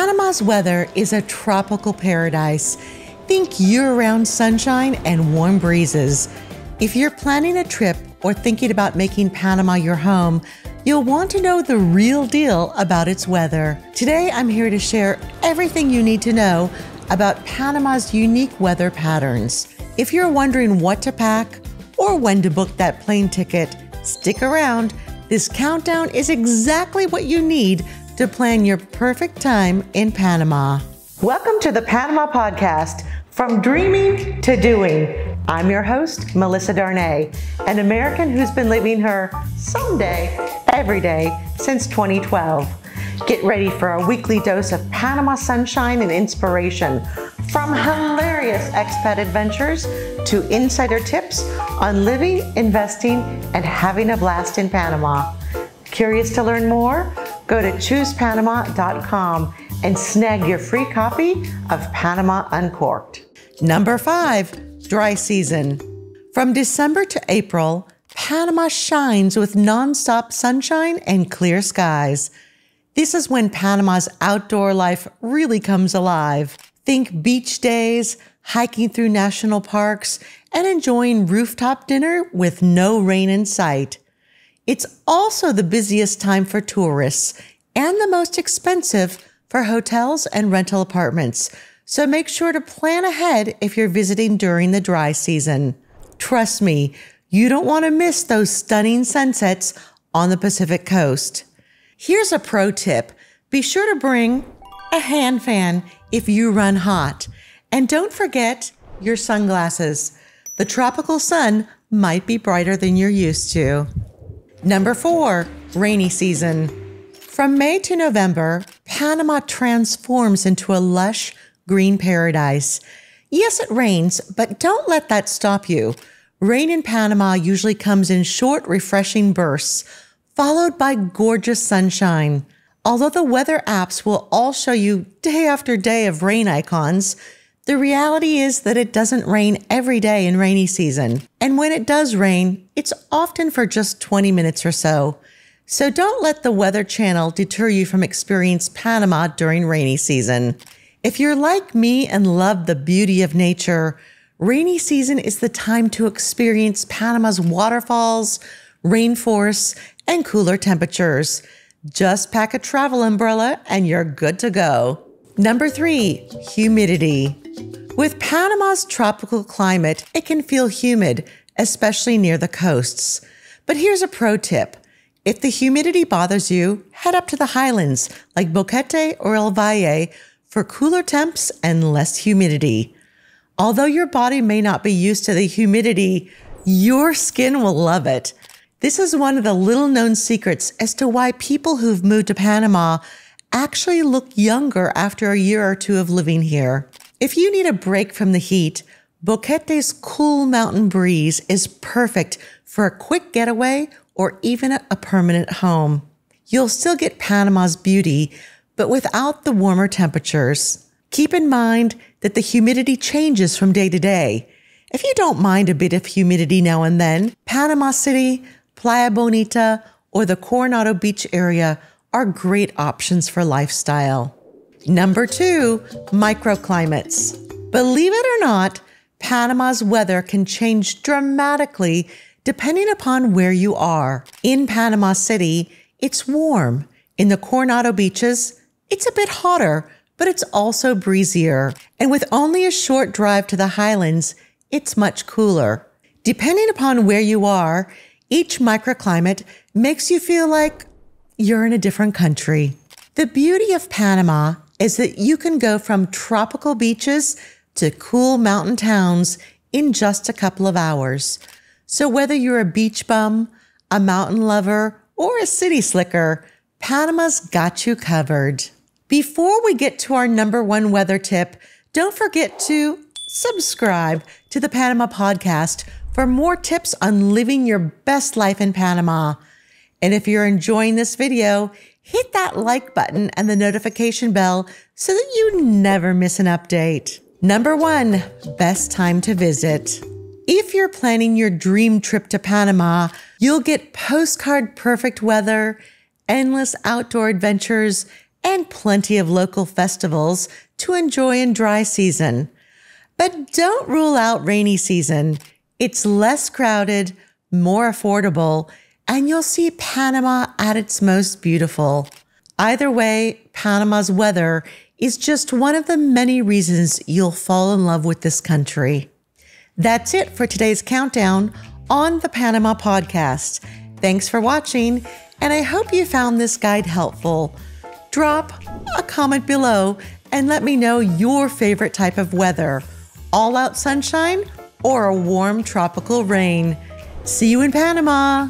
Panama's weather is a tropical paradise. Think year-round sunshine and warm breezes. If you're planning a trip or thinking about making Panama your home, you'll want to know the real deal about its weather. Today, I'm here to share everything you need to know about Panama's unique weather patterns. If you're wondering what to pack or when to book that plane ticket, stick around. This countdown is exactly what you need to plan your perfect time in Panama. Welcome to the Panama Podcast, From Dreaming to Doing. I'm your host, Melissa Darnay, an American who's been living her someday, every day since 2012. Get ready for a weekly dose of Panama sunshine and inspiration, from hilarious expat adventures to insider tips on living, investing, and having a blast in Panama. Curious to learn more? Go to choosepanama.com and snag your free copy of Panama Uncorked. Number 5, dry season. From December to April, Panama shines with nonstop sunshine and clear skies. This is when Panama's outdoor life really comes alive. Think beach days, hiking through national parks, and enjoying rooftop dinner with no rain in sight. It's also the busiest time for tourists and the most expensive for hotels and rental apartments. So make sure to plan ahead if you're visiting during the dry season. Trust me, you don't want to miss those stunning sunsets on the Pacific coast. Here's a pro tip. Be sure to bring a hand fan if you run hot. And don't forget your sunglasses. The tropical sun might be brighter than you're used to. Number 4, rainy season. From May to November, Panama transforms into a lush green paradise. Yes, it rains, but don't let that stop you. Rain in Panama usually comes in short, refreshing bursts, followed by gorgeous sunshine. Although the weather apps will all show you day after day of rain icons, the reality is that it doesn't rain every day in rainy season. And when it does rain, it's often for just 20 minutes or so. So don't let the Weather Channel deter you from experiencing Panama during rainy season. If you're like me and love the beauty of nature, rainy season is the time to experience Panama's waterfalls, rainforests, and cooler temperatures. Just pack a travel umbrella and you're good to go. Number 3, humidity. With Panama's tropical climate, it can feel humid, especially near the coasts. But here's a pro tip. If the humidity bothers you, head up to the highlands like Boquete or El Valle for cooler temps and less humidity. Although your body may not be used to the humidity, your skin will love it. This is one of the little-known secrets as to why people who've moved to Panama actually look younger after a year or two of living here. If you need a break from the heat, Boquete's cool mountain breeze is perfect for a quick getaway or even a permanent home. You'll still get Panama's beauty, but without the warmer temperatures. Keep in mind that the humidity changes from day to day. If you don't mind a bit of humidity now and then, Panama City, Playa Bonita, or the Coronado Beach area are great options for lifestyle. Number 2, microclimates. Believe it or not, Panama's weather can change dramatically depending upon where you are. In Panama City, it's warm. In the Coronado beaches, it's a bit hotter, but it's also breezier. And with only a short drive to the highlands, it's much cooler. Depending upon where you are, each microclimate makes you feel like you're in a different country. The beauty of Panama is that you can go from tropical beaches to cool mountain towns in just a couple of hours. So whether you're a beach bum, a mountain lover, or a city slicker, Panama's got you covered. Before we get to our number 1 weather tip, don't forget to subscribe to the Panama Podcast for more tips on living your best life in Panama. And if you're enjoying this video, hit that like button and the notification bell so that you never miss an update. Number 1, best time to visit. If you're planning your dream trip to Panama, you'll get postcard perfect weather, endless outdoor adventures, and plenty of local festivals to enjoy in dry season. But don't rule out rainy season. It's less crowded, more affordable, and you'll see Panama at its most beautiful. Either way, Panama's weather is just one of the many reasons you'll fall in love with this country. That's it for today's countdown on the Panama podcast. Thanks for watching, and I hope you found this guide helpful. Drop a comment below and let me know your favorite type of weather, all-out sunshine or a warm tropical rain. See you in Panama!